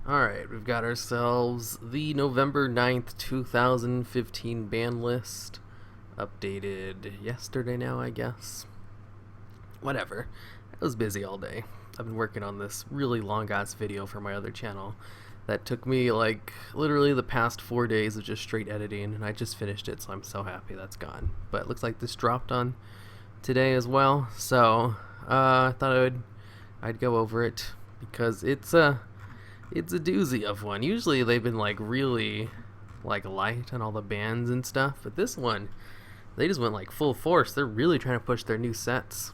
Alright, we've got ourselves the November 9th, 2015 ban list. Updated yesterday now, I guess. Whatever. I was busy all day. I've been working on this really long-ass video for my other channel that took me, like, literally the past 4 days of just straight editing, and I just finished it, so I'm so happy that's gone. But it looks like this dropped on today as well, so I thought I'd go over it because it's a doozy of one. Usually they've been like really like light on all the bans and stuff, but this one they just went like full force. They're really trying to push their new sets.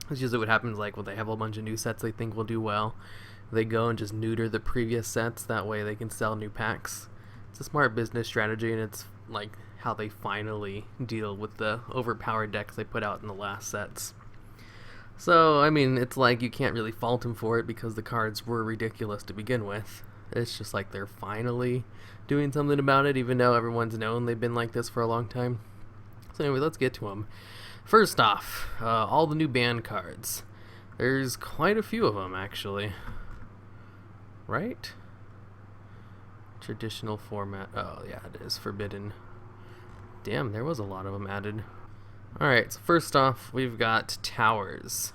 That's usually what happens, like when they have a bunch of new sets they think will do well. They go and just neuter the previous sets, that way they can sell new packs. It's a smart business strategy, and it's like how they finally deal with the overpowered decks they put out in the last sets. So, I mean, it's like you can't really fault them for it because the cards were ridiculous to begin with. It's just like they're finally doing something about it, even though everyone's known they've been like this for a long time. So anyway, let's get to them. First off, all the new ban cards. There's quite a few of them, actually. Right? Traditional format. Oh, yeah, it is. Forbidden. Damn, there was a lot of them added. Alright, so first off, we've got Towers.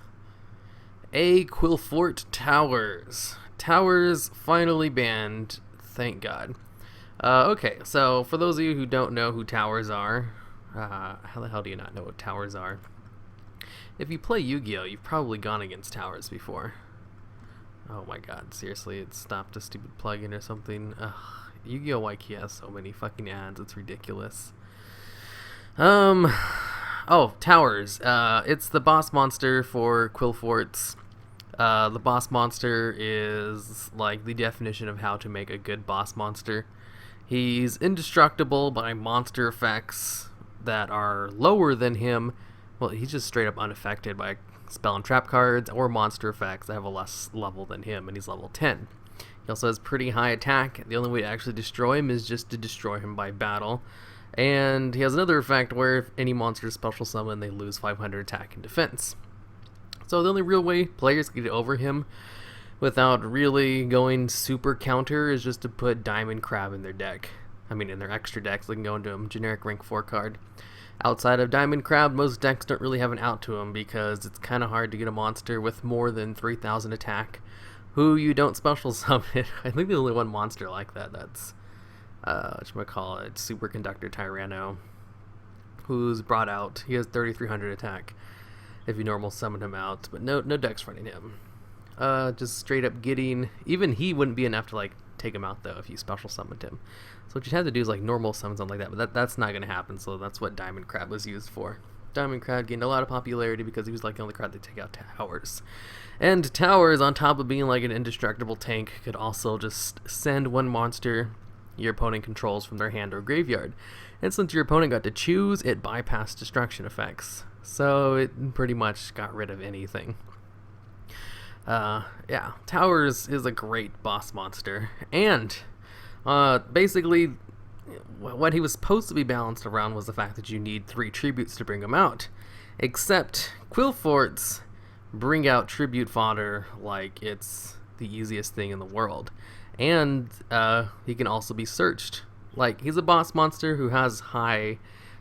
Quill Towers. Towers finally banned, thank God. Okay, so for those of you who don't know who Towers are, how the hell do you not know what Towers are? If you play Yu-Gi-Oh, you've probably gone against Towers before. Oh my God, seriously, it stopped a stupid plugin or something. Ugh, Yu-Gi-Oh! YK has so many fucking ads, it's ridiculous. Oh, Towers. It's the boss monster for Quill. The boss monster is like the definition of how to make a good boss monster. He's indestructible by monster effects that are lower than him. Well, he's just straight up unaffected by spell and trap cards or monster effects that have a less level than him, and he's level 10. He also has pretty high attack. The only way to actually destroy him is just to destroy him by battle. And he has another effect where if any monster is special summon, they lose 500 attack and defense. So the only real way players can get over him without really going super counter is just to put Diamond Crab in their deck. I mean, in their extra decks, they can go into a generic rank 4 card. Outside of Diamond Crab, most decks don't really have an out to him because it's kind of hard to get a monster with more than 3,000 attack who you don't special summon. I think there's only one monster like that. That's whatchamacallit, Superconductor Tyranno, who's brought out. He has 3,300 attack if you normal summon him out, but no decks running him. Just straight up getting, even he wouldn't be enough to like take him out though if you special summoned him. So what you have to do is like normal summon something like that, but that's not going to happen, so that's what Diamond Crab was used for. Diamond Crab gained a lot of popularity because he was like the only card that take out Towers. And Towers, on top of being like an indestructible tank, could also just send one monster your opponent controls from their hand or graveyard. And since your opponent got to choose, it bypassed destruction effects. So it pretty much got rid of anything. Yeah, Towers is a great boss monster. And basically, what he was supposed to be balanced around was the fact that you need 3 tributes to bring him out. Except Quill bring out tribute fodder like it's the easiest thing in the world. And he can also be searched. Like, he's a boss monster who has high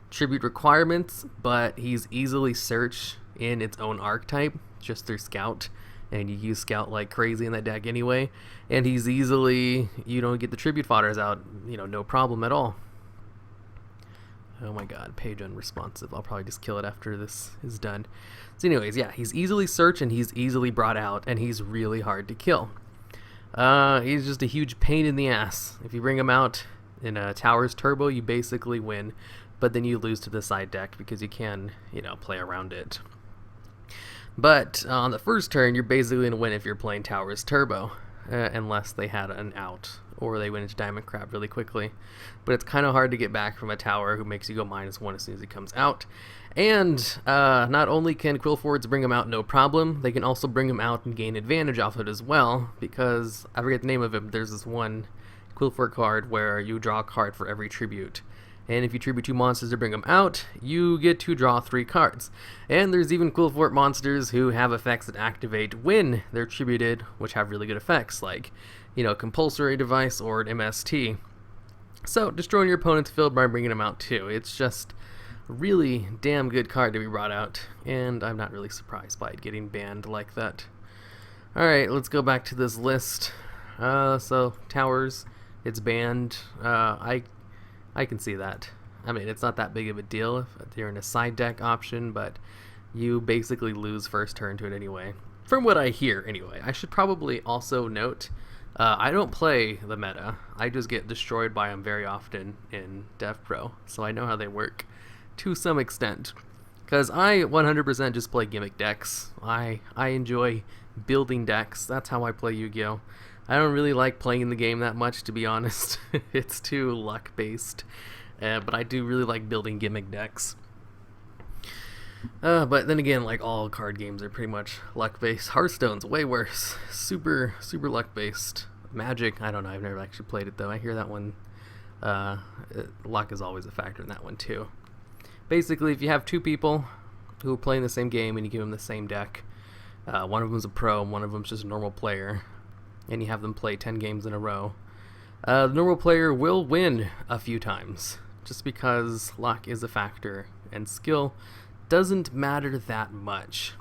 tribute requirements, but he's easily searched in its own archetype just through Scout, and you use Scout like crazy in that deck anyway, and he's easily, you don't get the tribute fodders out, no problem at all. Oh my God, page unresponsive. I'll probably just kill it after this is done. So anyways, yeah, he's easily searched and he's easily brought out, and he's really hard to kill. He's just a huge pain in the ass. If you bring him out in a Towers Turbo, you basically win, but then you lose to the side deck because you can, play around it. But on the first turn, you're basically going to win if you're playing Towers Turbo, unless they had an out, or they went into Diamond Crab really quickly. But it's kind of hard to get back from a tower who makes you go -1 as soon as he comes out. And not only can Quill bring him out no problem, they can also bring him out and gain advantage off it as well, because I forget the name of him. There's this one Quill card where you draw a card for every tribute. And if you tribute 2 monsters to bring them out, you get to draw 3 cards. And there's even Quill monsters who have effects that activate when they're tributed, which have really good effects, like compulsory device or an MST. So, destroying your opponent's field by bringing them out too. It's just a really damn good card to be brought out, and I'm not really surprised by it getting banned like that. Alright, let's go back to this list. So, towers, it's banned. I can see that. I mean, it's not that big of a deal if you're in a side deck option, but you basically lose first turn to it anyway. From what I hear, anyway. I should probably also note, I don't play the meta. I just get destroyed by them very often in devpro, so I know how they work to some extent. Because I 100% just play gimmick decks. I enjoy building decks. That's how I play Yu-Gi-Oh! I don't really like playing the game that much, to be honest. It's too luck-based. But I do really like building gimmick decks. But then again, like all card games are pretty much luck-based. Hearthstone's way worse. Super luck-based. Magic, I don't know. I've never actually played it, though. I hear that one, luck is always a factor in that one, too. Basically, if you have two people who are playing the same game and you give them the same deck, one of them's a pro and one of them's just a normal player, and you have them play 10 games in a row, the normal player will win a few times, just because luck is a factor, and skill doesn't matter that much.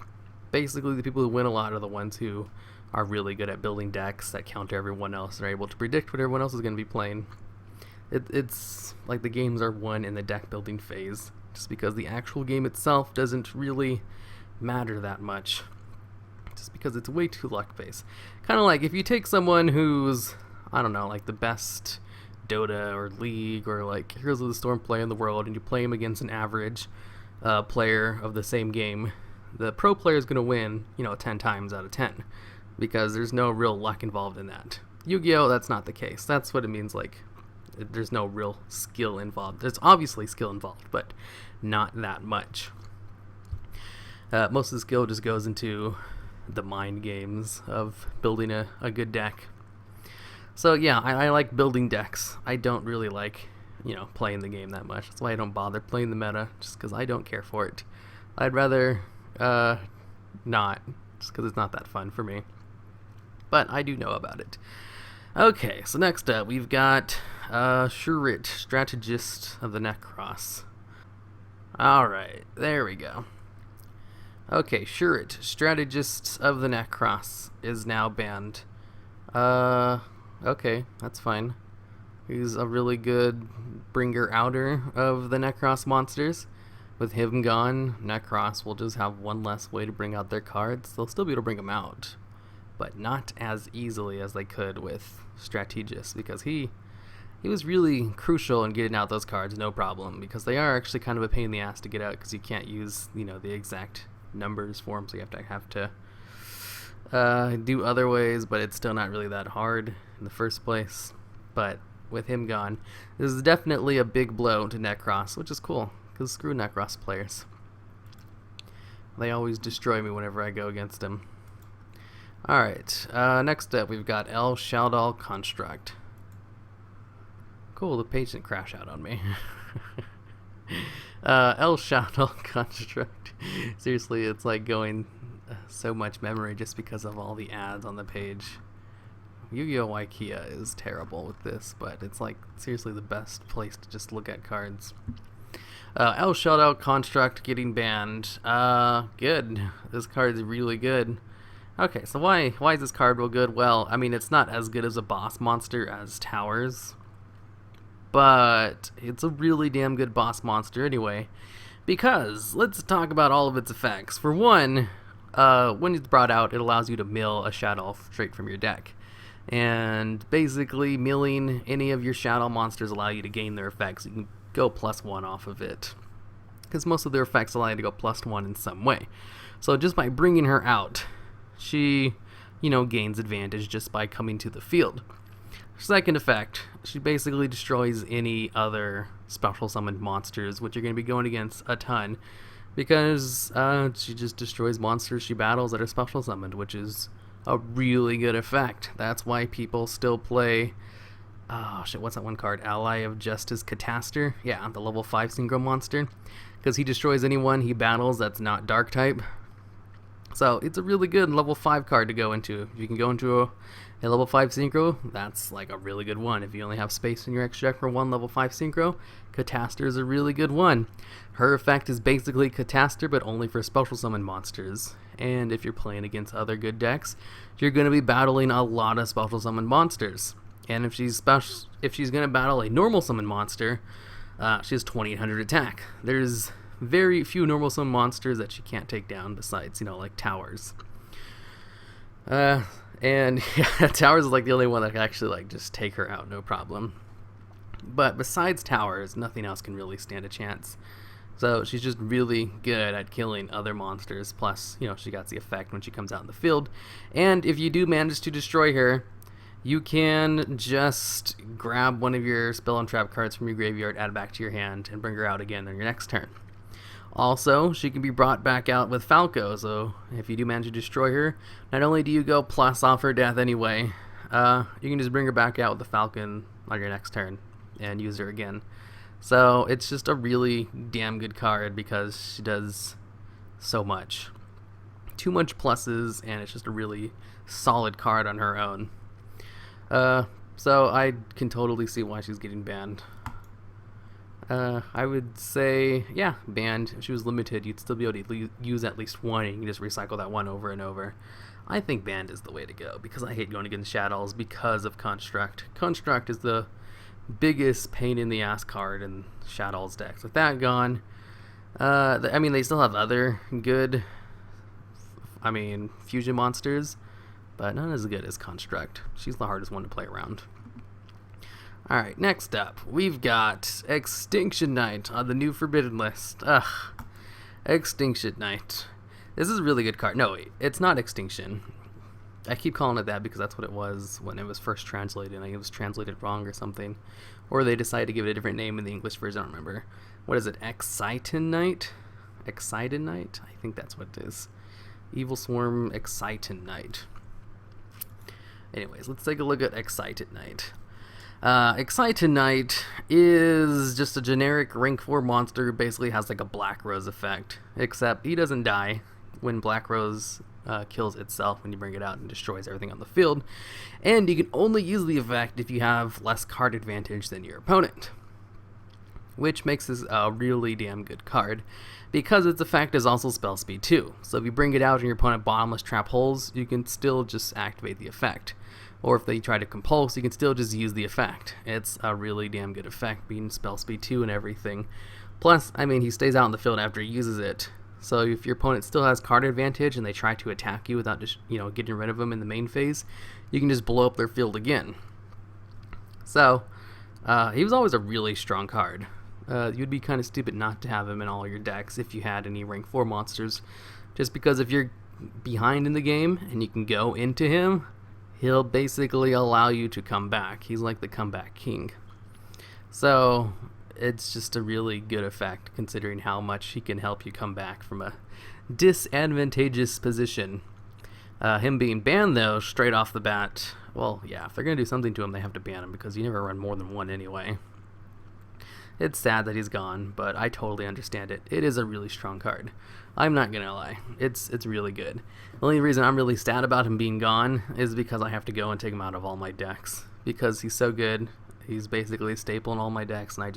Basically, the people who win a lot are the ones who are really good at building decks that counter everyone else and are able to predict what everyone else is going to be playing. It's like the games are won in the deck building phase, just because the actual game itself doesn't really matter that much, just because it's way too luck based. Kind of like if you take someone who's, I don't know, like the best Dota or League or like Heroes of the Storm player in the world, and you play him against an average player of the same game, the pro player is going to win, 10 times out of 10, because there's no real luck involved in that. Yu-Gi-Oh! That's not the case. That's what it means, like, there's no real skill involved. There's obviously skill involved, but not that much. Most of the skill just goes into the mind games of building a good deck. So yeah, I like building decks. I don't really like, playing the game that much. That's why I don't bother playing the meta, just because I don't care for it. I'd rather not, just because it's not that fun for me. But I do know about it. Okay, so next up, we've got Shurit, Strategist of the Necros. Alright, there we go. Okay, Shurit, Strategist of the Necros is now banned. Okay, that's fine. He's a really good bringer-outer of the Necros monsters. With him gone, Necros will just have one less way to bring out their cards. They'll still be able to bring them out, but not as easily as they could with Strategist, because he was really crucial in getting out those cards, no problem, because they are actually kind of a pain in the ass to get out, because you can't use, the exact numbers for them, so you have to do other ways, but it's still not really that hard in the first place. But with him gone, this is definitely a big blow to Necros, which is cool, because screw Necros players. They always destroy me whenever I go against them. Alright, next up we've got El Shaddoll Construct. Cool, the page didn't crash out on me. El Shaddoll Construct. Seriously, it's like going so much memory just because of all the ads on the page. Yu-Gi-Oh! IKEA is terrible with this, but it's like seriously the best place to just look at cards. El Shaddoll Construct getting banned. Good. This card is really good. Okay, so why is this card real good? Well, I mean, it's not as good as a boss monster as Towers, but it's a really damn good boss monster anyway, because let's talk about all of its effects. For one, when it's brought out, it allows you to mill a Shaddoll straight from your deck. And basically, milling any of your Shaddoll monsters allow you to gain their effects. You can go +1 off of it, because most of their effects allow you to go +1 in some way. So just by bringing her out, she, gains advantage just by coming to the field. Second effect, she basically destroys any other special summoned monsters, which you're going to be going against a ton, because she just destroys monsters she battles that are special summoned, which is a really good effect. That's why people still play, what's that one card? Ally of Justice Cataster? Yeah, the level 5 synchro monster, because he destroys anyone he battles that's not dark type. So it's a really good level 5 card to go into. If you can go into A level 5 synchro, that's like a really good one. If you only have space in your extra deck for one level 5 synchro, Cataster is a really good one. Her effect is basically Cataster, but only for special summon monsters. And if you're playing against other good decks, you're going to be battling a lot of special summon monsters. And if she's going to battle a normal summon monster, she has 2800 attack. There's very few normal summon monsters that she can't take down besides, like towers. And yeah, towers is like the only one that can actually like just take her out, no problem. But besides towers, nothing else can really stand a chance. So she's just really good at killing other monsters. Plus, she got the effect when she comes out in the field. And if you do manage to destroy her, you can just grab one of your spell and trap cards from your graveyard, add it back to your hand, and bring her out again on your next turn. Also, she can be brought back out with Falco, so if you do manage to destroy her, not only do you go plus off her death anyway, you can just bring her back out with the Falcon on your next turn and use her again. So it's just a really damn good card because she does so much. Too much pluses, and it's just a really solid card on her own. So I can totally see why she's getting banned. I would say, yeah, banned. If she was limited, you'd still be able to use at least one, and you can just recycle that one over and over. I think banned is the way to go, because I hate going against Shaddolls because of Construct. Construct is the biggest pain in the ass card in Shaddolls decks. With that gone, they still have other good, fusion monsters, but not as good as Construct. She's the hardest one to play around. Alright, next up, we've got Extinction Knight on the new Forbidden list. Extinction Knight. This is a really good card. No, wait, it's not Extinction. I keep calling it that because that's what it was when it was first translated. I think it was translated wrong or something. Or they decided to give it a different name in the English version, I don't remember. What is it, Exciton Knight? Excited Knight? I think that's what it is. Evil Swarm Exciton Knight. Anyways, let's take a look at Excited Knight. Excited Knight is just a generic rank 4 monster who basically has like a Black Rose effect, except he doesn't die when Black Rose kills itself when you bring it out and destroys everything on the field, and you can only use the effect if you have less card advantage than your opponent, which makes this a really damn good card because its effect is also spell speed too. So if you bring it out and your opponent bottomless trap holes, you can still just activate the effect. Or if they try to compulse, you can still just use the effect. It's a really damn good effect, being spell speed 2 and everything. Plus, he stays out in the field after he uses it. So if your opponent still has card advantage and they try to attack you without just, getting rid of them in the main phase, you can just blow up their field again. So, he was always a really strong card. You'd be kind of stupid not to have him in all your decks if you had any rank 4 monsters. Just because if you're behind in the game and you can go into him, he'll basically allow you to come back. He's like the comeback king. So it's just a really good effect considering how much he can help you come back from a disadvantageous position. Him being banned though, straight off the bat, well, yeah, if they're going to do something to him, they have to ban him because you never run more than one anyway. It's sad that he's gone, but I totally understand it. It is a really strong card. I'm not gonna lie. It's really good. The only reason I'm really sad about him being gone is because I have to go and take him out of all my decks. Because he's so good. He's basically a staple in all my decks, and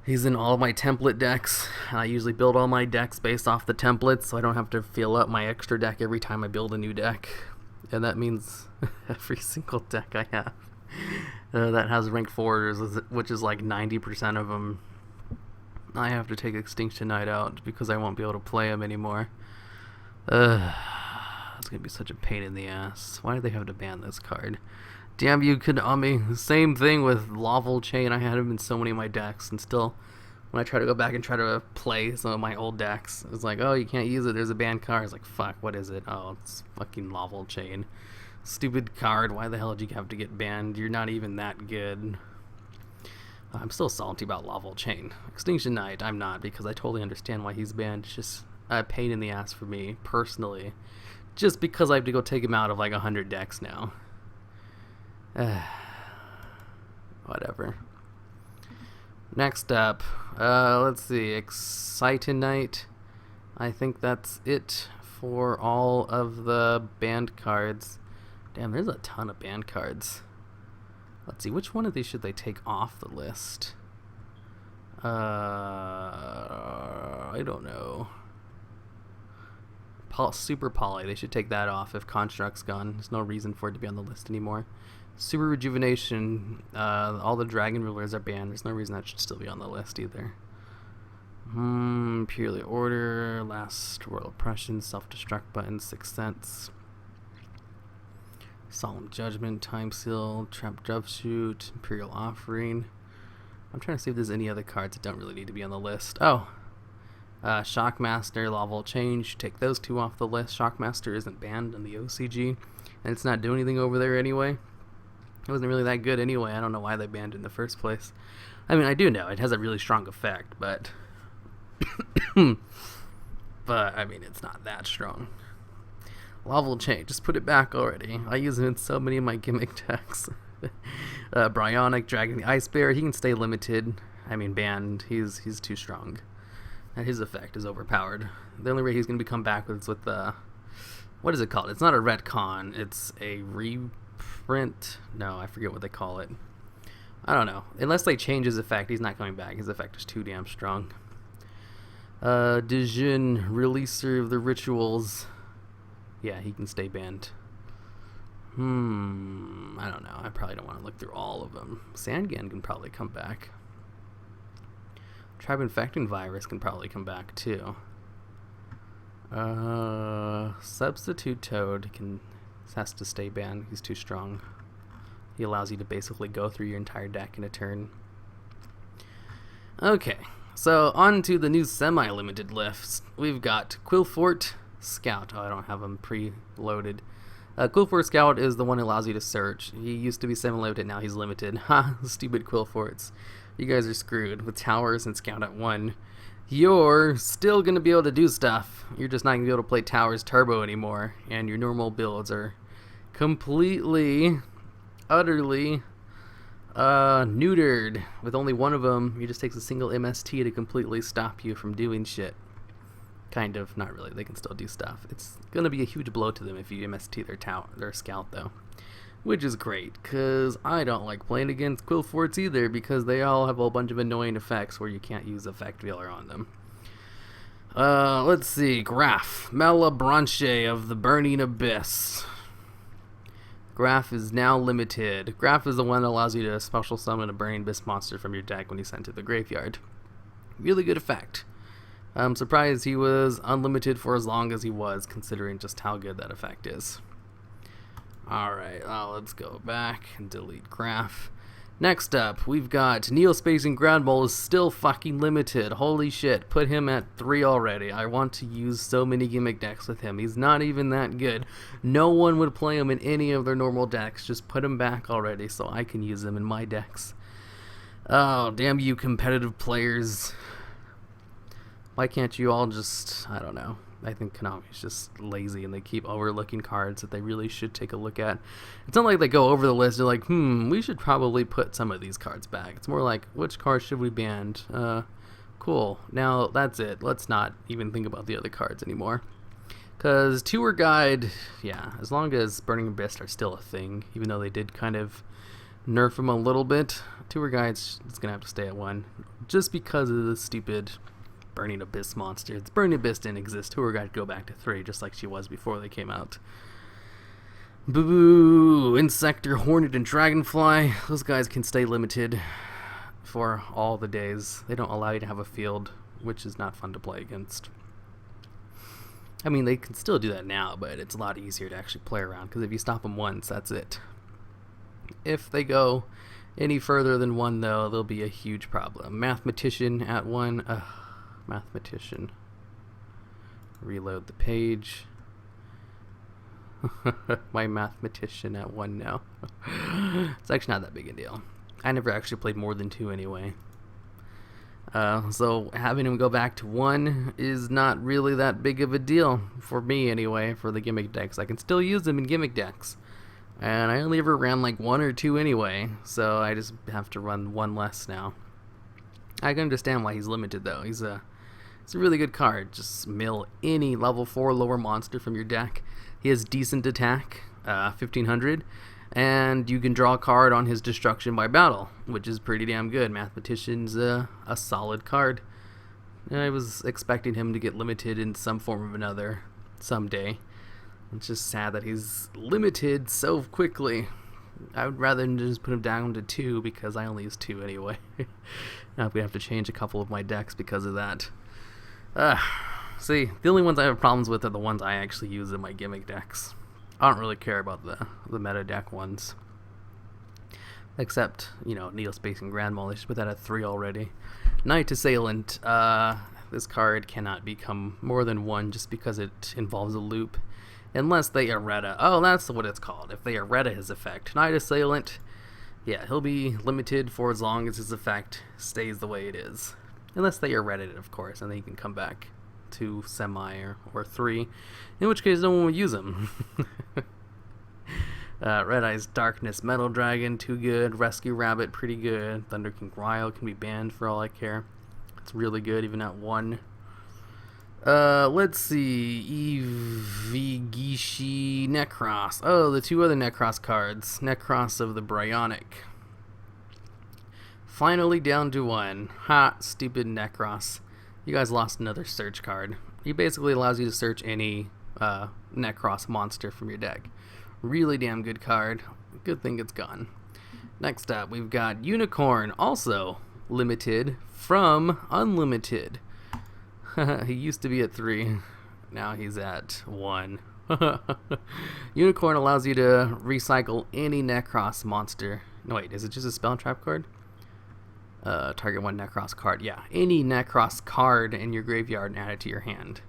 he's in all my template decks. I usually build all my decks based off the templates, so I don't have to fill up my extra deck every time I build a new deck. And that means every single deck I have that has rank 4s, which is like 90% of them, I have to take Extinction Knight out because I won't be able to play him anymore. It's gonna be such a pain in the ass. Why do they have to ban this card? Damn you, Konami. Same thing with Lawful Chain. I had him in so many of my decks, and still, when I try to go back and try to play some of my old decks, it's like, oh, you can't use it, there's a banned card. It's like, fuck, what is it? Oh, it's fucking Lawful Chain. Stupid card, why the hell did you have to get banned? You're not even that good. I'm still salty about Lawful Chain. Extinction Knight, I'm not, because I totally understand why he's banned. It's just a pain in the ass for me, personally. Just because I have to go take him out of like 100 decks now. Whatever. Next up, let's see, Excited Knight. I think that's it for all of the banned cards. Damn, there's a ton of banned cards. Let's see, which one of these should they take off the list? I don't know. Super Poly, they should take that off if Construct's gone. There's no reason for it to be on the list anymore. Super Rejuvenation, all the Dragon Rulers are banned. There's no reason that should still be on the list either. Imperial Order, Last Royal Oppression, Self-Destruct Button, Sixth Sense. Solemn Judgement, Time Seal, Trap Dove Shoot, Imperial Offering. I'm trying to see if there's any other cards that don't really need to be on the list. Oh, Shockmaster, Level Change. Take those two off the list. Shockmaster isn't banned in the OCG, and it's not doing anything over there anyway. It wasn't really that good anyway. I don't know why they banned it in the first place. I mean, I do know it has a really strong effect, but but I mean, it's not that strong. Level Change, just put it back already. I use it in so many of my gimmick decks. Bryonic, Dragon the Ice Bear, he can stay limited. I mean, banned. He's too strong. And his effect is overpowered. The only way he's going to become back is with the... what is it called? It's not a retcon. It's a reprint. No, I forget what they call it. I don't know. Unless they change his effect, he's not coming back. His effect is too damn strong. Dijin, Releaser of the Rituals. Yeah, he can stay banned. I don't know. I probably don't want to look through all of them. Sangan can probably come back. Tribe Infecting Virus can probably come back too. Substitute Toad has to stay banned. He's too strong. He allows you to basically go through your entire deck in a turn. Okay, so on to the new semi-limited lists. We've got Quillfort Scout. Oh, I don't have them pre-loaded. Quillfort Scout is the one that allows you to search. He used to be semi-limited, now he's limited. Ha, stupid Quillforts. You guys are screwed. With Towers and Scout at 1, you're still going to be able to do stuff. You're just not going to be able to play Towers Turbo anymore. And your normal builds are completely, utterly neutered. With only one of them, it just takes a single MST to completely stop you from doing shit. Kind of, not really. They can still do stuff. It's going to be a huge blow to them if you MST their Scout, though. Which is great, because I don't like playing against Quillforts either, because they all have a bunch of annoying effects where you can't use Effect Veiler on them. Let's see. Graph. Malabranche of the Burning Abyss. Graph is now limited. Graph is the one that allows you to special summon a Burning Abyss monster from your deck when you send to the graveyard. Really good effect. I'm surprised he was unlimited for as long as he was, considering just how good that effect is. Alright, let's go back and delete Graph. Next up, we've got Neospace and Ground Mole is still fucking limited. Holy shit, put him at 3 already. I want to use so many gimmick decks with him. He's not even that good. No one would play him in any of their normal decks. Just put him back already so I can use him in my decks. Oh, damn you competitive players. Why can't you all just, I don't know. I think Konami's just lazy and they keep overlooking cards that they really should take a look at. It's not like they go over the list and they're like, we should probably put some of these cards back. It's more like, which cards should we ban? Cool. Now that's it. Let's not even think about the other cards anymore. Because Tour Guide, yeah, as long as Burning Abyss are still a thing, even though they did kind of nerf them a little bit, Tour Guide's going to have to stay at 1. Just because of the stupid Burning Abyss monster. It's Burning Abyss didn't exist. Tour Guide go back to 3, just like she was before they came out. Boo! Insector, Hornet, and Dragonfly. Those guys can stay limited for all the days. They don't allow you to have a field, which is not fun to play against. I mean, they can still do that now, but it's a lot easier to actually play around, because if you stop them once, that's it. If they go any further than 1, though, there'll be a huge problem. Mathematician at 1. Mathematician. Reload the page. My Mathematician at 1 now. It's actually not that big a deal. I never actually played more than 2 anyway. So having him go back to 1 is not really that big of a deal for me anyway, for the gimmick decks. I can still use them in gimmick decks. And I only ever ran like 1 or 2 anyway, so I just have to run 1 less now. I can understand why he's limited though. It's a really good card. Just mill any level 4 lower monster from your deck. He has decent attack. 1500, and you can draw a card on his destruction by battle, which is pretty damn good. Mathematician's a solid card. I was expecting him to get limited in some form or another someday. It's just sad that he's limited so quickly. I would rather just put him down to 2 because I only use 2 anyway. Now we have to change a couple of my decks because of that. See, the only ones I have problems with are the ones I actually use in my gimmick decks. I don't really care about the meta deck ones. Except, Neospace and Grand Mall. They should put that at 3 already. Knight Assailant. This card cannot become more than 1 just because it involves a loop. Unless they errata. Oh, that's what it's called. If they errata his effect. Knight Assailant, yeah, he'll be limited for as long as his effect stays the way it is. Unless they errata it, of course, and then he can come back to semi or 3. In which case, no one will use him. Red Eyes Darkness, Metal Dragon, too good. Rescue Rabbit, pretty good. Thunder King Ryle can be banned for all I care. It's really good, even at 1. Let's see. Evigishi Necros. Oh, the 2 other Necros cards. Necros of the Bryonic. Finally down to 1. Ha, stupid Necros. You guys lost another search card. He basically allows you to search any Necros monster from your deck. Really damn good card. Good thing it's gone. Next up, we've got Unicorn, also limited from unlimited. He used to be at 3. Now he's at 1. Unicorn allows you to recycle any Necros monster. No, wait, is it just a spell trap card? Target 1 Necros card. Yeah, any Necros card in your graveyard and add it to your hand,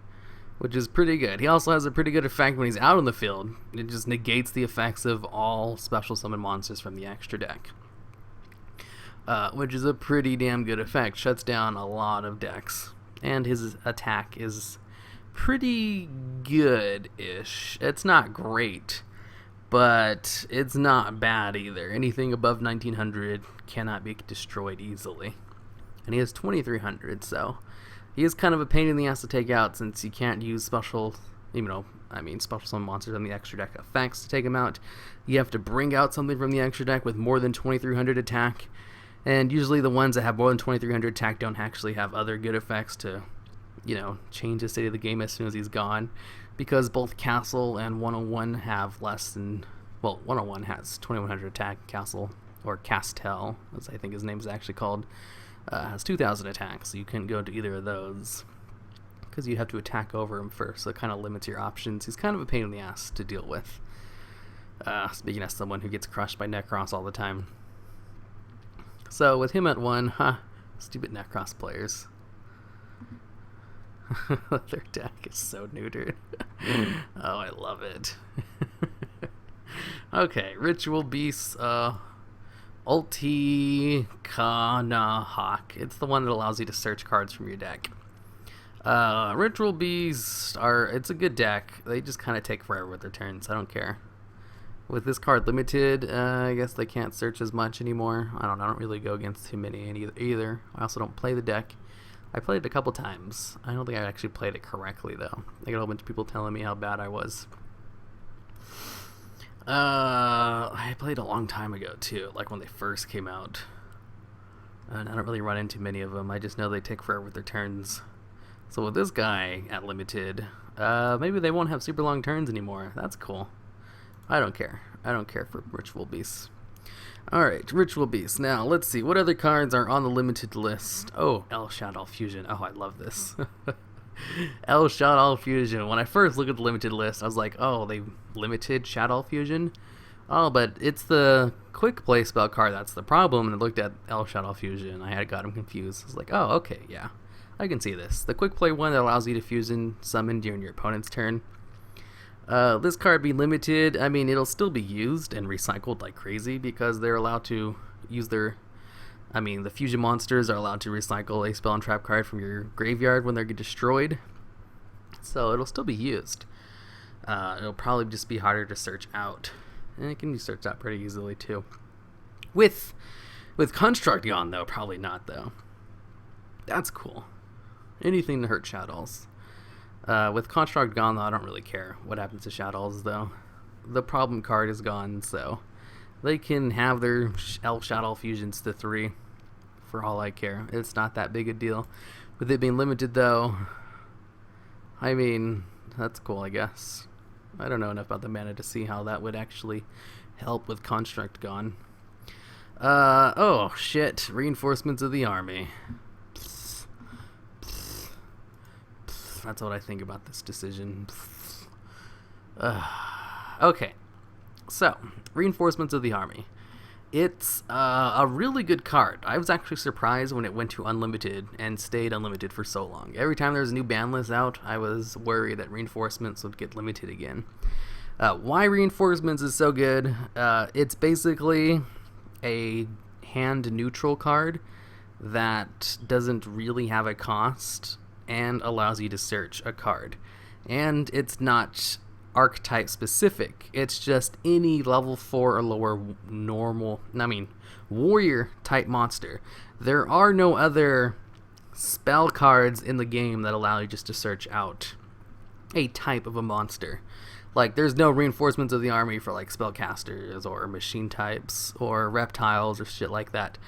which is pretty good. He also has a pretty good effect when he's out on the field. It just negates the effects of all special summon monsters from the extra deck, which is a pretty damn good effect. Shuts down a lot of decks. And his attack is pretty good-ish. It's not great, but it's not bad either. Anything above 1900 cannot be destroyed easily. And he has 2300, so he is kind of a pain in the ass to take out since you can't use special summon monsters on the extra deck effects to take him out. You have to bring out something from the extra deck with more than 2300 attack. And usually the ones that have more than 2300 attack don't actually have other good effects to, change the state of the game as soon as he's gone. Because both Castle and 101 have less than... Well, 101 has 2100 attack. Castle, or Castel, as I think his name is actually called, has 2000 attack. So you couldn't go to either of those, because you have to attack over him first. So it kind of limits your options. He's kind of a pain in the ass to deal with. Speaking as someone who gets crushed by Necros all the time. So with him at 1, stupid Necros players. Their deck is so neutered. Oh, I love it. Okay, Ritual Beast, Ulti Kana Hawk. It's the one that allows you to search cards from your deck. Ritual Beasts it's a good deck. They just kind of take forever with their turns. I don't care. With this card limited, I guess they can't search as much anymore. I don't really go against too many either. I also don't play the deck. I played it a couple times. I don't think I actually played it correctly, though. I got a whole bunch of people telling me how bad I was. I played a long time ago, too, like when they first came out. And I don't really run into many of them. I just know they take forever with their turns. So with this guy at limited, maybe they won't have super long turns anymore. That's cool. I don't care. I don't care for Ritual Beasts. Alright, Ritual Beasts. Now, let's see. What other cards are on the limited list? Oh, Shaddoll Fusion. Oh, I love this. Shaddoll Fusion. When I first looked at the limited list, I was like, oh, they limited Shaddoll Fusion? Oh, but it's the quick play spell card that's the problem. And I looked at Shaddoll Fusion. I had got him confused. I was like, oh, okay, yeah. I can see this. The quick play one that allows you to fusion summon during your opponent's turn. This card being limited, I mean, it'll still be used and recycled like crazy because they're allowed to use the fusion monsters are allowed to recycle a spell and trap card from your graveyard when they're destroyed. So it'll still be used. It'll probably just be harder to search out. And it can be searched out pretty easily too. With Construct gone though, probably not though. That's cool. Anything to hurt Shaddolls. With Construct gone, though, I don't really care what happens to Shaddolls, though. the problem card is gone, so they can have their Shaddoll Fusions to 3 for all I care. It's not that big a deal. With it being limited, though, I mean, that's cool, I guess. I don't know enough about the mana to see how that would actually help with Construct gone. Oh, shit. Reinforcements of the army. That's what I think about this decision. Okay. So, Reinforcements of the army. It's a really good card. I was actually surprised when it went to unlimited and stayed unlimited for so long. Every time there was a new ban list out, I was worried that Reinforcements would get limited again. Why Reinforcements is so good? It's basically a hand neutral card that doesn't really have a cost and allows you to search a card. And it's not archetype specific. It's just any level 4 or lower warrior type monster. There are no other spell cards in the game that allow you just to search out a type of a monster. Like, there's no Reinforcements of the army for like spellcasters or machine types or reptiles or shit like that.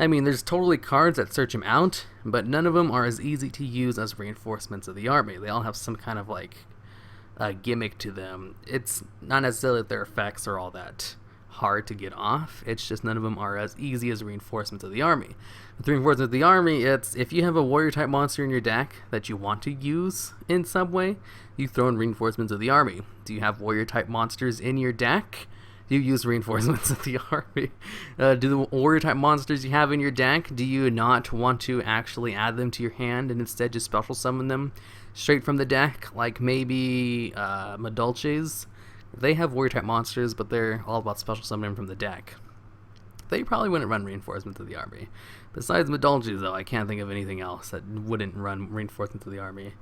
I mean, there's totally cards that search them out, but none of them are as easy to use as Reinforcements of the army. They all have some kind of like gimmick to them. It's not necessarily that their effects are all that hard to get off. It's just none of them are as easy as Reinforcements of the army. With Reinforcements of the army, it's if you have a warrior type monster in your deck that you want to use in some way, you throw in Reinforcements of the army. Do you have warrior type monsters in your deck? You use Reinforcements of the army. Do the warrior type monsters you have in your deck, do you not want to actually add them to your hand and instead just special summon them straight from the deck? Like maybe Madolches. They have warrior type monsters, but they're all about special summoning from the deck. They probably wouldn't run Reinforcements of the army. Besides Madolches, though, I can't think of anything else that wouldn't run Reinforcements of the army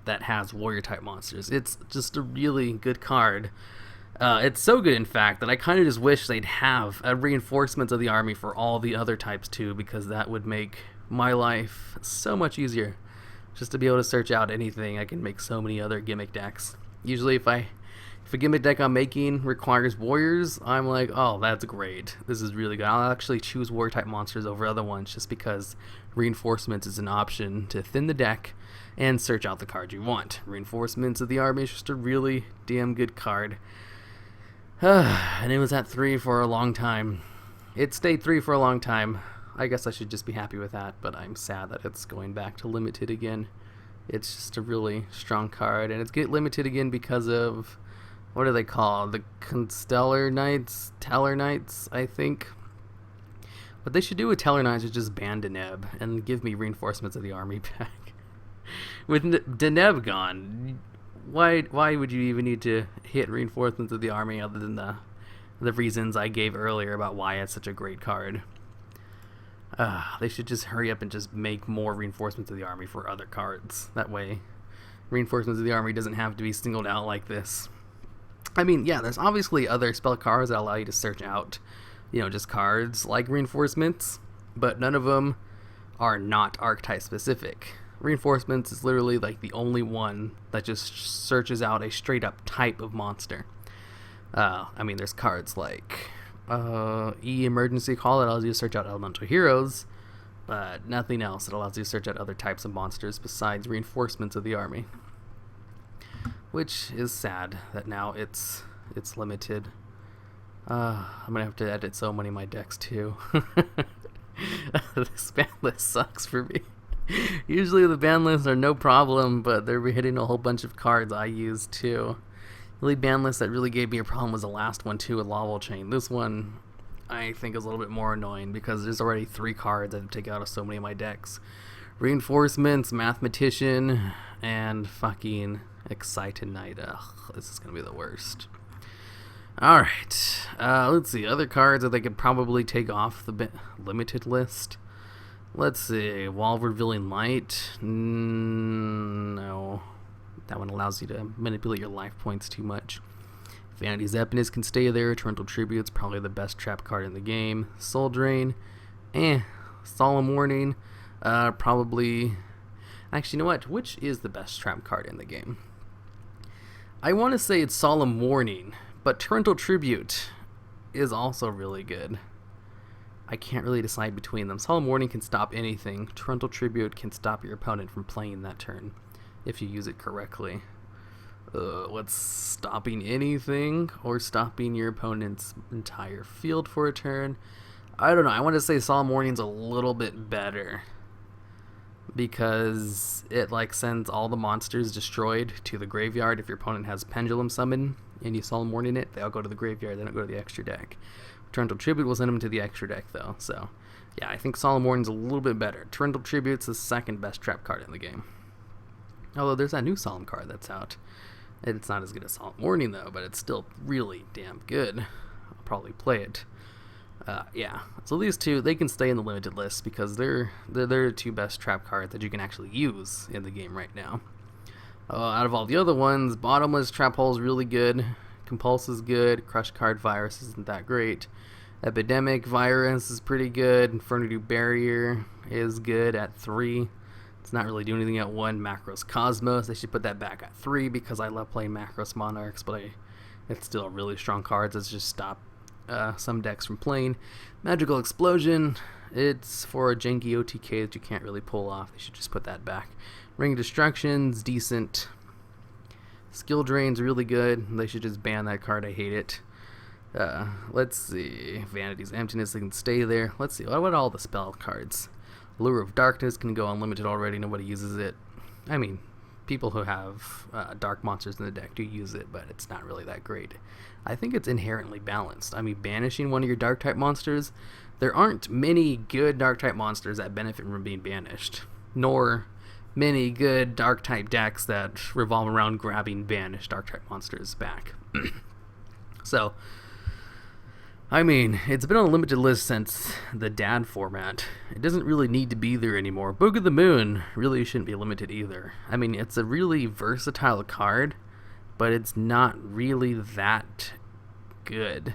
that has warrior type monsters. It's just a really good card. It's so good, in fact, that I kind of just wish they'd have a Reinforcements of the army for all the other types too, because that would make my life so much easier. Just to be able to search out anything, I can make so many other gimmick decks. Usually if a gimmick deck I'm making requires warriors, I'm like, oh, that's great. This is really good. I'll actually choose warrior type monsters over other ones just because Reinforcements is an option to thin the deck and search out the card you want. Reinforcements of the army is just a really damn good card. And it was at 3 for a long time. It stayed 3 for a long time. I guess I should just be happy with that, but I'm sad that it's going back to limited again. It's just a really strong card, and it's get limited again because of, what are they called? The Constellar Knights? Teller Knights, I think. What they should do with Teller Knights is just ban Deneb and give me Reinforcements of the army back. With Deneb gone, why would you even need to hit Reinforcements of the army other than the reasons I gave earlier about why it's such a great card? They should just hurry up and just make more Reinforcements of the army for other cards. That way, Reinforcements of the army doesn't have to be singled out like this. I mean, yeah, there's obviously other spell cards that allow you to search out, just cards like Reinforcements, but none of them are not archetype specific. Reinforcements is literally like the only one that just searches out a straight up type of monster. I mean, there's cards like Emergency Call that allows you to search out elemental heroes, but nothing else that allows you to search out other types of monsters besides Reinforcements of the army. Which is sad that now it's limited. I'm gonna have to edit so many of my decks too. This ban list sucks for me. Usually the ban lists are no problem, but they're hitting a whole bunch of cards I use too. The only ban list that really gave me a problem was the last one too with Lawful Chain. This one I think is a little bit more annoying because there's already 3 cards I've taken out of so many of my decks. Reinforcements, Mathematician, and fucking Excited Knight. Ugh, this is gonna be the worst. Alright, let's see, other cards that they could probably take off the limited list. Let's see, Wall of Revealing Light. No. That one allows you to manipulate your life points too much. Vanity's Epiness can stay there. Torrential Tribute's probably the best trap card in the game. Soul Drain. Solemn Warning. Probably... Actually, you know what? Which is the best trap card in the game? I want to say it's Solemn Warning, But Torrential Tribute is also really good. I can't really decide between them. Solemn Warning can stop anything. Torrential Tribute can stop your opponent from playing that turn if you use it correctly. What's stopping anything or stopping your opponent's entire field for a turn? I don't know. I want to say Solemn Warning's a little bit better because it like sends all the monsters destroyed to the graveyard. If your opponent has Pendulum Summon and you Solemn Warning it, they'll go to the graveyard. They don't go to the extra deck. Torrential Tribute will send them to the extra deck though. So yeah, I think Solemn Warning's a little bit better. Torrential Tribute's the second best trap card in the game. Although there's that new Solemn card that's out. It's not as good as Solemn Warning though, but it's still really damn good. I'll probably play it. Yeah, so these two, they can stay in the limited list because they're the two best trap cards that you can actually use in the game right now. Out of all the other ones, Bottomless Trap Hole is really good. Compulse is good. Crush Card Virus isn't that great. Epidemic Virus is pretty good. Infernity Barrier is good at 3. It's not really doing anything at 1. Macros Cosmos, they should put that back at 3 because I love playing Macros Monarchs, but it's still a really strong card. It's just stop some decks from playing. Magical Explosion, it's for a janky OTK that you can't really pull off. They should just put that back. Ring of Destruction's decent. Skill Drain's really good. They should just ban that card. I hate it. Let's see. Vanity's Emptiness, they can stay there. Let's see. What about all the spell cards? Lure of Darkness can go unlimited already. Nobody uses it. I mean, people who have dark monsters in the deck do use it, but it's not really that great. I think it's inherently balanced. I mean, banishing one of your dark type monsters, there aren't many good dark type monsters that benefit from being banished, nor many good dark type decks that revolve around grabbing banished dark type monsters back. So, I mean, it's been on a limited list since the DAD format. It doesn't really need to be there anymore. Book of the Moon really shouldn't be limited either. I mean, it's a really versatile card, but it's not really that good.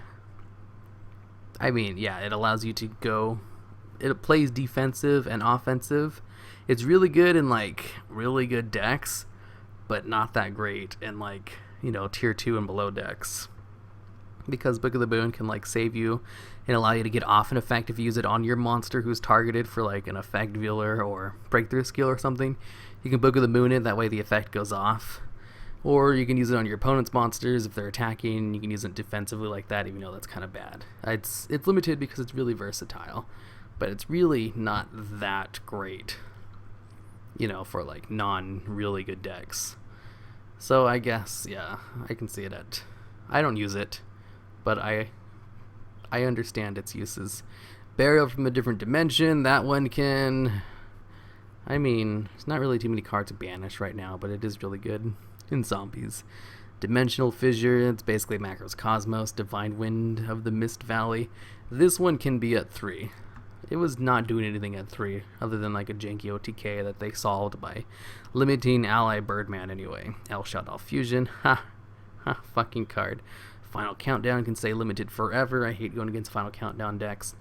I mean, yeah, it allows you to go... It plays defensive and offensive. It's really good in, like, really good decks, but not that great in, like, you know, tier 2 and below decks. Because Book of the Moon can like save you and allow you to get off an effect if you use it on your monster who's targeted for like an effect veiler or breakthrough skill or something. You can Book of the Moon it, that way the effect goes off. Or you can use it on your opponent's monsters if they're attacking. You can use it defensively like that, even though that's kind of bad. It's limited because it's really versatile, but it's really not that great, you know, for like non-really good decks. So I guess, yeah, I can see it at... I don't use it, but I understand its uses. Burial from a Different Dimension, that one can... I mean, there's not really too many cards to banish right now, but it is really good in zombies. Dimensional Fissure, it's basically Macros Cosmos. Divine Wind of the Mist Valley. This one can be at 3. It was not doing anything at 3, other than like a janky OTK that they solved by limiting Ally Birdman anyway. Shaddoll Fusion, fucking card. Final Countdown can stay limited forever. I hate going against Final Countdown decks.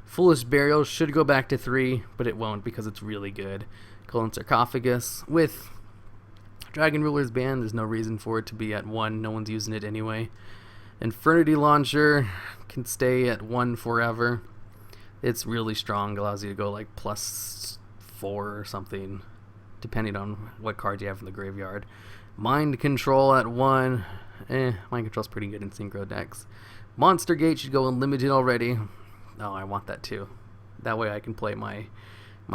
Foolish Burial should go back to 3, but it won't because it's really good. Golden Sarcophagus. With Dragon Ruler's ban, there's no reason for it to be at 1. No one's using it anyway. Infernity Launcher can stay at 1 forever. It's really strong. Allows you to go like +4 or something, depending on what cards you have in the graveyard. Mind Control at 1. Mind Control's pretty good in synchro decks. Monster Gate should go unlimited already. Oh, I want that too. That way I can play my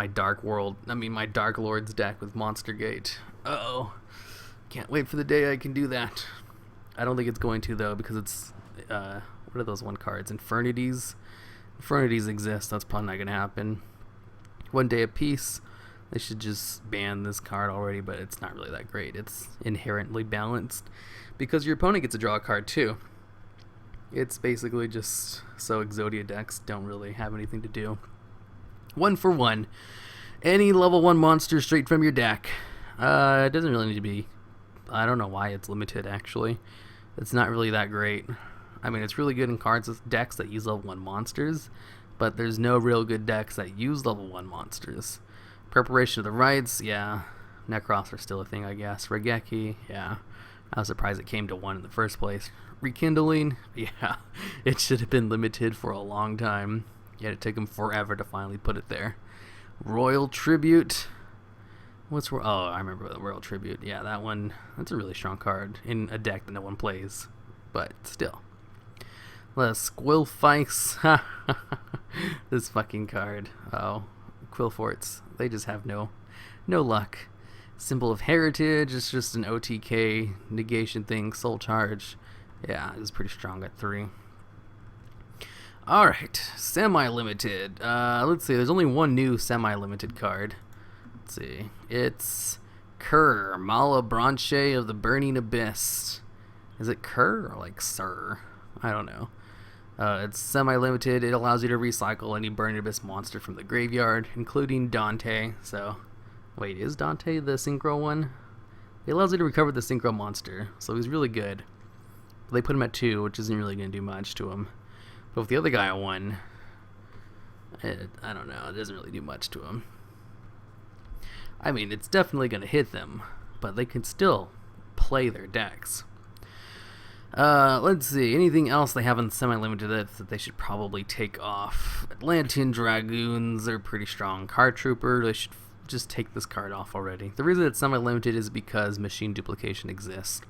Dark Lords deck with Monster Gate. Uh-oh. Can't wait for the day I can do that. I don't think it's going to, though, because it's... what are those one cards? Infernities? Infernities exist. That's probably not going to happen. One Day of Peace. They should just ban this card already, but it's not really that great. It's inherently balanced because your opponent gets to draw a card too. It's basically just so Exodia decks don't really have anything to do. 1 for 1. Any level 1 monster straight from your deck. It doesn't really need to be... I don't know why it's limited, actually. It's not really that great. I mean, it's really good in decks that use level 1 monsters, but there's no real good decks that use level 1 monsters. Preparation of the Rites, yeah. Necros are still a thing, I guess. Regeki, yeah. I was surprised it came to 1 in the first place. Rekindling, yeah, it should have been limited for a long time, yet it took him forever to finally put it there. Royal Tribute. I remember the Royal Tribute. Yeah, that one, that's a really strong card in a deck that no one plays, but still. Quill Fice. This fucking card. Oh, Quill Forts. They just have no luck. Symbol of Heritage. It's just an OTK negation thing. Soul Charge. Yeah, it's pretty strong at 3. Alright, semi-limited. Let's see, there's only one new semi-limited card. Let's see. It's Kerr, Malebranche of the Burning Abyss. Is it Kerr or like Sir? I don't know. It's semi-limited. It allows you to recycle any Burning Abyss monster from the graveyard, including Dante. So, wait, is Dante the synchro one? It allows you to recover the synchro monster, so he's really good. But they put him at 2, which isn't really going to do much to him. But with the other guy at 1, I don't know, it doesn't really do much to him. I mean, it's definitely going to hit them, but they can still play their decks. Let's see, anything else they have in semi-limited that they should probably take off? Atlantean Dragoons are pretty strong. Card Trooper, they should just take this card off already. The reason it's semi-limited is because machine duplication exists.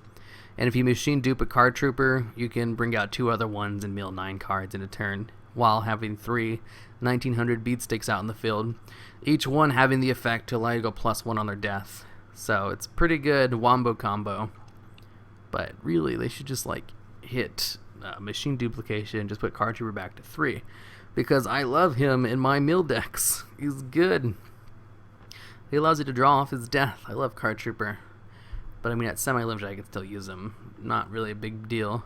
And if you machine dupe a Card Trooper, you can bring out 2 other ones and mill 9 cards in a turn, while having 3 1900 beat sticks out in the field, each one having the effect to allow you to go +1 on their death. So it's pretty good wombo combo. But really, they should just like hit machine duplication, just put Card Trooper back to 3. Because I love him in my mill decks. He's good. He allows you to draw off his death. I love Card Trooper. But I mean, at semi-limited, I could still use him. Not really a big deal.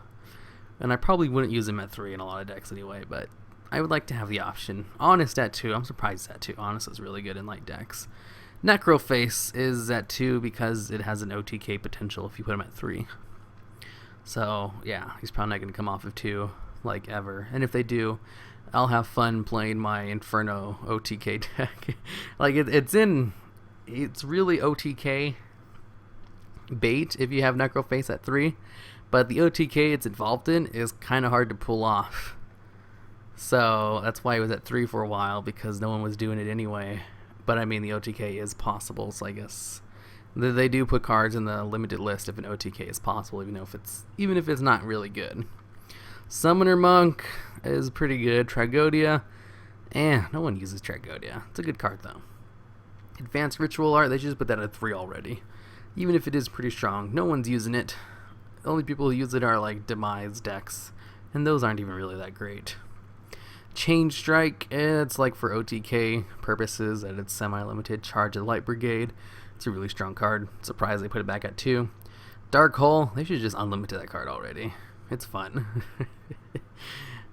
And I probably wouldn't use him at 3 in a lot of decks anyway, but I would like to have the option. Honest at 2. I'm surprised at 2. Honest is really good in light decks. Necroface is at 2 because it has an OTK potential if you put him at 3. So, yeah, he's probably not going to come off of 2, like, ever. And if they do, I'll have fun playing my Inferno OTK deck. Like, it's really OTK bait if you have Necroface at 3, but the OTK it's involved in is kind of hard to pull off. So that's why it was at 3 for a while, because no one was doing it anyway. But I mean, the OTK is possible, so I guess they do put cards in the limited list if an OTK is possible, even if it's not really good. Summoner Monk is pretty good. Tragodia, no one uses Tragodia. It's a good card though. Advanced Ritual Art, they should just put that at 3 already. Even if it is pretty strong, no one's using it. The only people who use it are like Demise decks, and those aren't even really that great. Change Strike, it's like for OTK purposes, and it's semi-limited. Charge of Light Brigade, it's a really strong card. Surprised they put it back at 2. Dark Hole, they should just unlimited that card already. It's fun.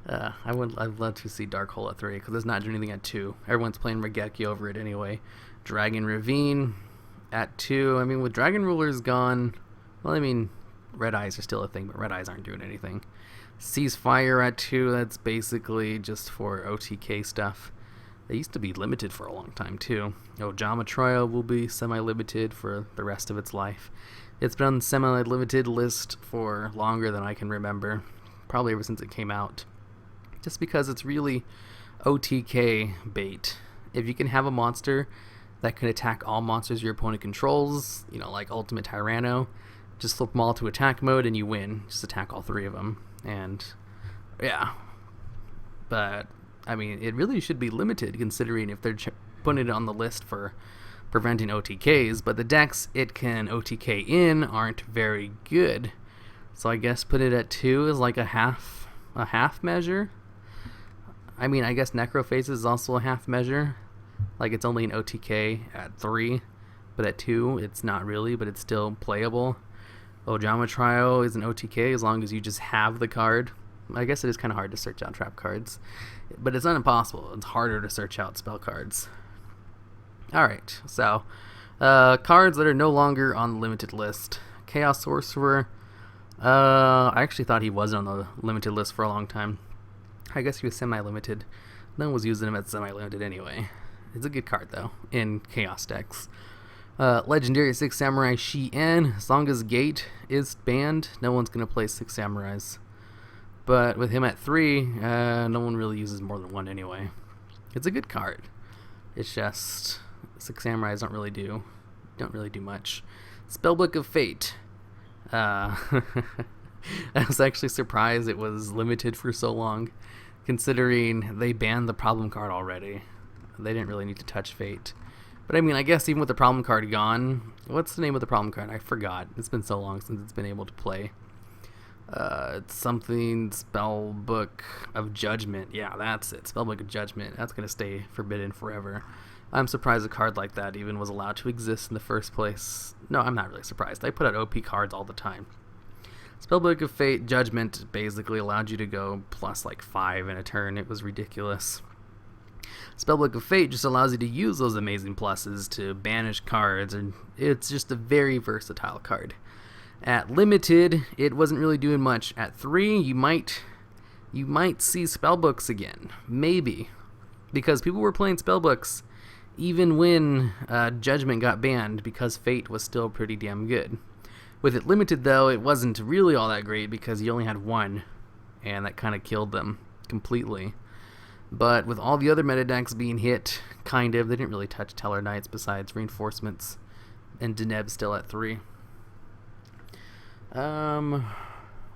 I'd love to see Dark Hole at 3, because it's not doing anything at 2. Everyone's playing Regeki over it anyway. Dragon Ravine at 2. I mean, with Dragon Rulers gone, well, I mean, Red Eyes are still a thing, but Red Eyes aren't doing anything. Ceasefire at 2, that's basically just for OTK stuff. They used to be limited for a long time, too. Geometria will be semi-limited for the rest of its life. It's been on the semi-limited list for longer than I can remember. Probably ever since it came out. Just because it's really OTK bait. If you can have a monster that can attack all monsters your opponent controls, like Ultimate Tyranno, just flip them all to attack mode and you win. Just attack all 3 of them. And, yeah. But, I mean, it really should be limited, considering if they're putting it on the list for preventing OTKs, but the decks it can OTK in aren't very good. So I guess put it at 2 is like a half measure. I mean, I guess Necroface is also a half measure. Like, it's only an OTK at 3, but at 2, it's not really, but it's still playable. Geometria is an OTK as long as you just have the card. I guess it is kind of hard to search out trap cards, but it's not impossible. It's harder to search out spell cards. Alright, so cards that are no longer on the limited list. Chaos Sorcerer. I actually thought he wasn't on the limited list for a long time. I guess he was semi-limited. No one was using him as semi-limited anyway. It's a good card, though, in Chaos decks. Legendary 6 Samurai Shi-En, as long as Gate is banned, no one's going to play 6 Samurais. But with him at 3, no one really uses more than 1 anyway. It's a good card. It's just 6 Samurais don't really do much. Spellbook of Fate. I was actually surprised it was limited for so long, considering they banned the problem card already. They didn't really need to touch Fate. But I mean, I guess even with the problem card gone, what's the name of the problem card? I forgot. It's been so long since it's been able to play. It's something Spellbook of Judgement. Yeah, that's it. Spellbook of Judgement. That's going to stay forbidden forever. I'm surprised a card like that even was allowed to exist in the first place. No, I'm not really surprised. I put out OP cards all the time. Spellbook of Fate Judgement basically allowed you to go plus like 5 in a turn. It was ridiculous. Spellbook of Fate just allows you to use those amazing pluses to banish cards, and it's just a very versatile card. At limited, it wasn't really doing much. At 3, you might see spellbooks again, maybe, because people were playing spellbooks even when Judgment got banned, because Fate was still pretty damn good. With it limited, though, it wasn't really all that great because you only had 1, and that kind of killed them completely. But with all the other meta decks being hit, they didn't really touch Teller Knights besides reinforcements, and Deneb still at 3. Well,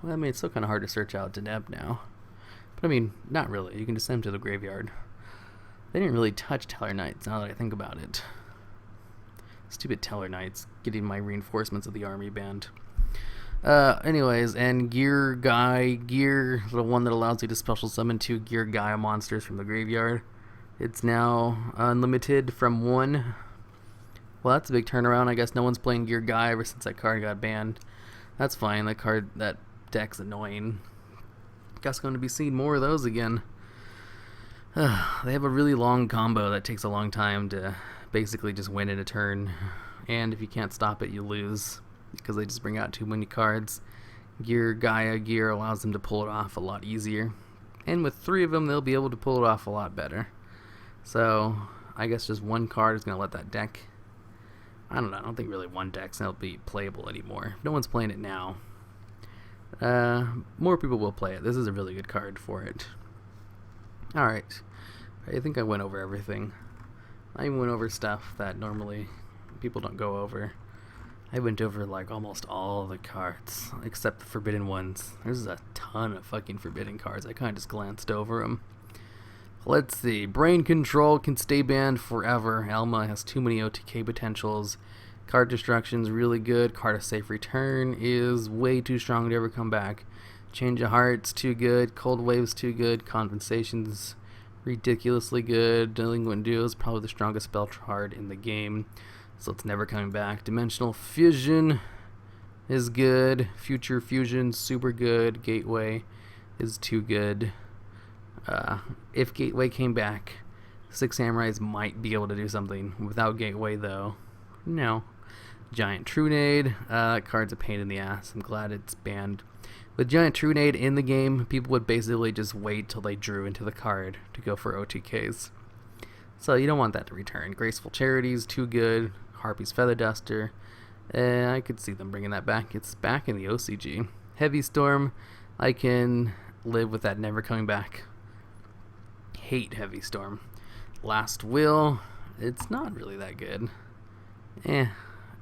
I mean, it's still kind of hard to search out Deneb now. But I mean, not really. You can just send them to the graveyard. They didn't really touch Teller Knights, now that I think about it. Stupid Teller Knights, getting my reinforcements of the army banned. Anyways, and Gear, the one that allows you to special summon 2 Gear Gaia monsters from the graveyard. It's now unlimited from 1. Well, that's a big turnaround. I guess no one's playing Gear Gaia ever since that card got banned. That's fine. That deck's annoying. Guess going to be seeing more of those again. They have a really long combo that takes a long time to basically just win in a turn. And if you can't stop it, you lose, because they just bring out too many cards. Gaia Gear allows them to pull it off a lot easier. And with 3 of them, they'll be able to pull it off a lot better. So, I guess just 1 card is going to let that deck... I don't know, I don't think really 1 deck's going to be playable anymore. If no one's playing it now, more people will play it. This is a really good card for it. Alright, I think I went over everything. I even went over stuff that normally people don't go over. I went over like almost all the cards, except the forbidden ones. There's a ton of fucking forbidden cards. I kind of just glanced over them. Let's see. Brain Control can stay banned forever. Elma has too many OTK potentials. Card Destruction's really good. Card of Safe Return is way too strong to ever come back. Change of Heart's too good. Cold Wave's too good. Compensation's ridiculously good. Delinquent Duo is probably the strongest spell card in the game, so it's never coming back. Dimensional Fusion is good. Future Fusion's super good. Gateway is too good. If Gateway came back, 6 Samurais might be able to do something. Without Gateway, though, no. Giant Trunade, that card's a pain in the ass. I'm glad it's banned. With Giant Trunade in the game, people would basically just wait till they drew into the card to go for OTKs. So you don't want that to return. Graceful Charity's too good. Harpy's Feather Duster, I could see them bringing that back. It's back in the OCG. Heavy Storm, I can live with that never coming back. Hate Heavy Storm. Last Will, it's not really that good.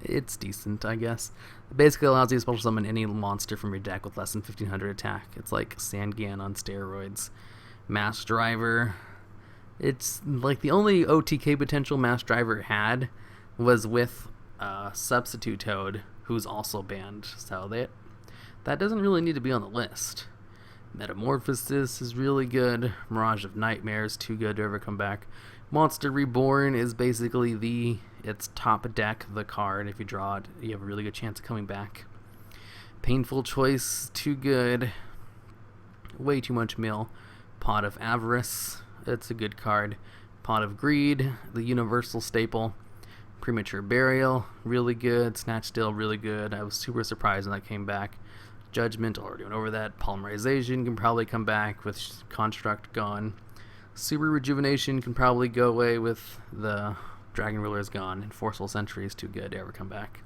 It's decent, I guess. It basically allows you to special summon any monster from your deck with less than 1500 attack. It's like Sandgan on steroids. Mass Driver, it's like the only OTK potential Mass Driver had was with Substitute Toad, who's also banned. So that doesn't really need to be on the list. Metamorphosis is really good. Mirage of Nightmares, too good to ever come back. Monster Reborn is basically its top deck, the card. If you draw it, you have a really good chance of coming back. Painful Choice, too good. Way too much mill. Pot of Avarice, it's a good card. Pot of Greed, the universal staple. Premature Burial, really good. Snatch Still, really good. I was super surprised when that came back. Judgement, already went over that. Polymerization can probably come back with Construct gone. Super Rejuvenation can probably go away with the Dragon Ruler is gone, and Forceful Sentry is too good to ever come back.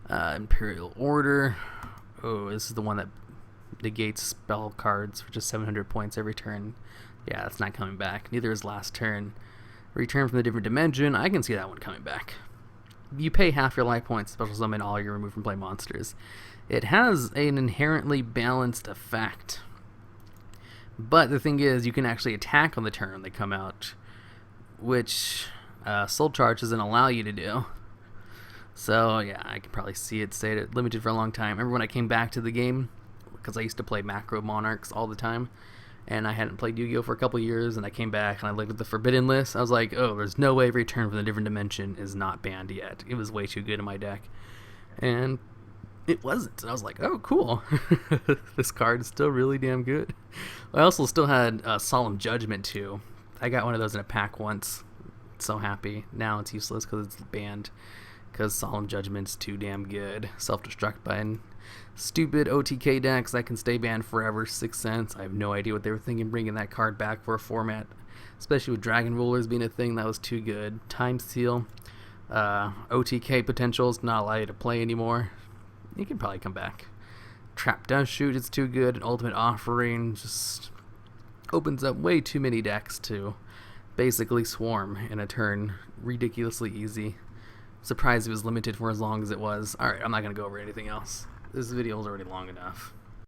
Imperial Order. Oh, this is the one that negates spell cards for just 700 points every turn. Yeah, that's not coming back. Neither is Last Turn. Return from the Different Dimension. I can see that one coming back. You pay half your life points, special summon all your remove from play monsters. It has an inherently balanced effect. But the thing is, you can actually attack on the turn they come out, which Soul Charge doesn't allow you to do. So yeah, I can probably see it stayed limited for a long time. Remember when I came back to the game, because I used to play Macro Monarchs all the time, and I hadn't played Yu-Gi-Oh! For a couple years, and I came back and I looked at the Forbidden list. I was like, oh, there's no way Return from the Different Dimension is not banned yet. It was way too good in my deck. And it wasn't. And I was like, oh, cool. This card is still really damn good. I also still had Solemn Judgement, too. I got one of those in a pack once. So happy. Now it's useless because it's banned. Because Solemn Judgment's too damn good. Self-destruct button. Stupid OTK decks that can stay banned forever. 6 cents. I have no idea what they were thinking bringing that card back for a format. Especially with Dragon Rulers being a thing that was too good. Time Seal. OTK potentials not allow you to play anymore. You can probably come back. Trap Does Shoot is too good. An Ultimate Offering just opens up way too many decks to basically swarm in a turn. Ridiculously easy. Surprised it was limited for as long as it was. Alright, I'm not going to go over anything else. This video is already long enough.